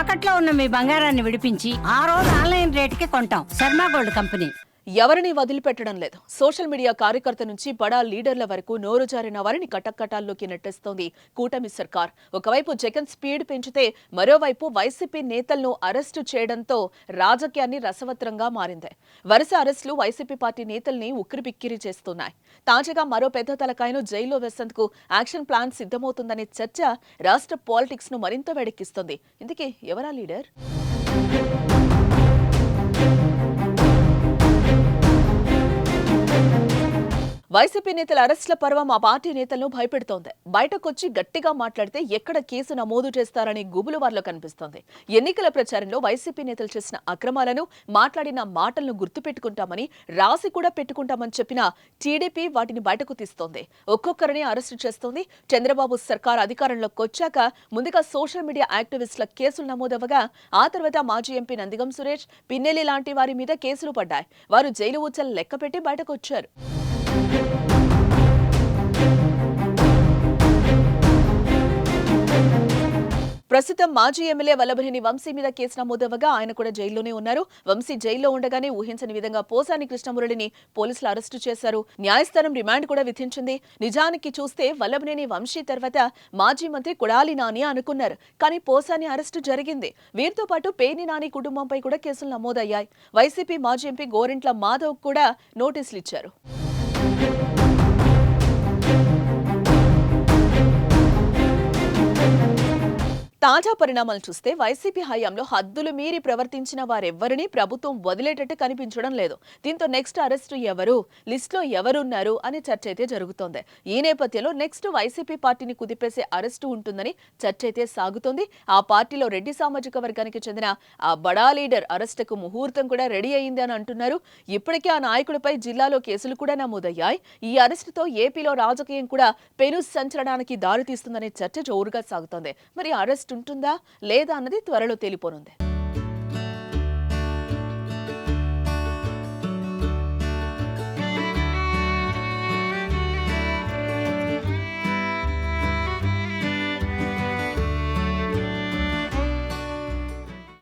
తాకట్లో ఉన్న మీ బంగారాన్ని విడిపించి ఆ రోజు ఆన్లైన్ రేటుకి కొంటాం. Sharma gold company. ఎవరిని వదిలిపెట్టడం లేదు. సోషల్ మీడియా కార్యకర్త నుంచి బడా లీడర్ల వరకు నోరు జారిన వారిని కటకటాల్లోకి నెట్టేస్తోంది కూటమి సర్కార్. ఒకవైపు జగన్ స్పీడ్ పెంచితే మరోవైపు వైసీపీ నేతలను అరెస్టు చేయడంతో రాజకీయాన్ని రసవత్రంగా మారింది. వరుస అరెస్టులు వైసీపీ పార్టీ నేతల్ని ఉక్కిరిబిక్కిరి చేస్తున్నాయి. తాజాగా మరో పెద్ద తలకాయను జైల్లో వేసేందుకు యాక్షన్ ప్లాన్ సిద్ధమవుతుందనే చర్చ రాష్ట్ర పాలిటిక్స్ ను మరింత వేడెక్కిస్తోంది. ఇందుకే ఎవరా లీడర్? వైసీపీ నేతల అరెస్టుల పర్వం ఆ పార్టీ నేతలను భయపెడుతోంది. బయటకొచ్చి గట్టిగా మాట్లాడితే ఎక్కడ కేసు నమోదు చేస్తారని గుబులు వారిలో కనిపిస్తోంది. ఎన్నికల ప్రచారంలో వైసీపీ నేతలు చేసిన అక్రమాలను, మాట్లాడిన మాటలను గుర్తుపెట్టుకుంటామని, రాసి కూడా పెట్టుకుంటామని చెప్పినా టీడీపీ వాటిని బయటకు తీస్తోంది. ఒక్కొక్కరిని అరెస్టు చేస్తోంది. చంద్రబాబు సర్కార్ అధికారంలోకి వచ్చాక ముందుగా సోషల్ మీడియా యాక్టివిస్టుల కేసులు నమోదవగా ఆ తర్వాత మాజీ ఎంపీ నందిగం సురేష్, పిన్నెల్లి లాంటి వారి మీద కేసులు పడ్డాయి. వారు జైలు ఊచలు లెక్కపెట్టి బయటకు వచ్చారు. ప్రస్తుతం మాజీ ఎమ్మెల్యే వల్లభనేని వంశీ మీద కేసు నమోదవగా ఆయన కూడా జైల్లోనే ఉన్నారు. వంశీ జైల్లో ఉండగానే ఊహించని విధంగా పోసాని కృష్ణమురళిని పోలీసులు అరెస్టు చేశారు. న్యాయస్థానం రిమాండ్ కూడా విధించింది. నిజానికి చూస్తే వల్లభనేని వంశీ తర్వాత మాజీ మంత్రి కొడాలి నాని అనుకున్నారు. కానీ పోసాని అరెస్టు జరిగింది. వీరితో పాటు పేర్ని నాని కుటుంబంపై కూడా కేసులు నమోదయ్యాయి. వైసీపీ మాజీ ఎంపీ గోరింట్ల మాధవ్ కూడా నోటీసులు ఇచ్చారు. తాజా పరిణామాలు చూస్తే వైసీపీ హయాంలో హద్దులు మీరి ప్రవర్తించిన వారెవ్వరినీ ప్రభుత్వం వదిలేటట్టు కనిపించడం లేదు. దీంతో నెక్స్ట్ అరెస్టు ఎవరు, లిస్టులో ఎవరున్నారు అనే చర్చ అయితే జరుగుతోంది. ఈ నేపథ్యంలో నెక్స్ట్ వైసీపీ పార్టీని కుదిపేసే అరెస్టు ఉంటుందని చర్చ అయితే సాగుతోంది. ఆ పార్టీలో రెడ్డి సామాజిక వర్గానికి చెందిన ఆ బడా లీడర్ అరెస్టుకు ముహూర్తం కూడా రెడీ అయింది అని అంటున్నారు. ఇప్పటికే ఆ నాయకుడిపై జిల్లాలో కేసులు కూడా నమోదయ్యాయి. ఈ అరెస్టుతో ఏపీలో రాజకీయం కూడా పెను సంచలనానికి దారితీస్తుందనే చర్చ జోరుగా సాగుతోంది. మరి అరెస్ట్ ఉంటుందా లేదా అన్నది త్వరలో తేలిపోనుంది.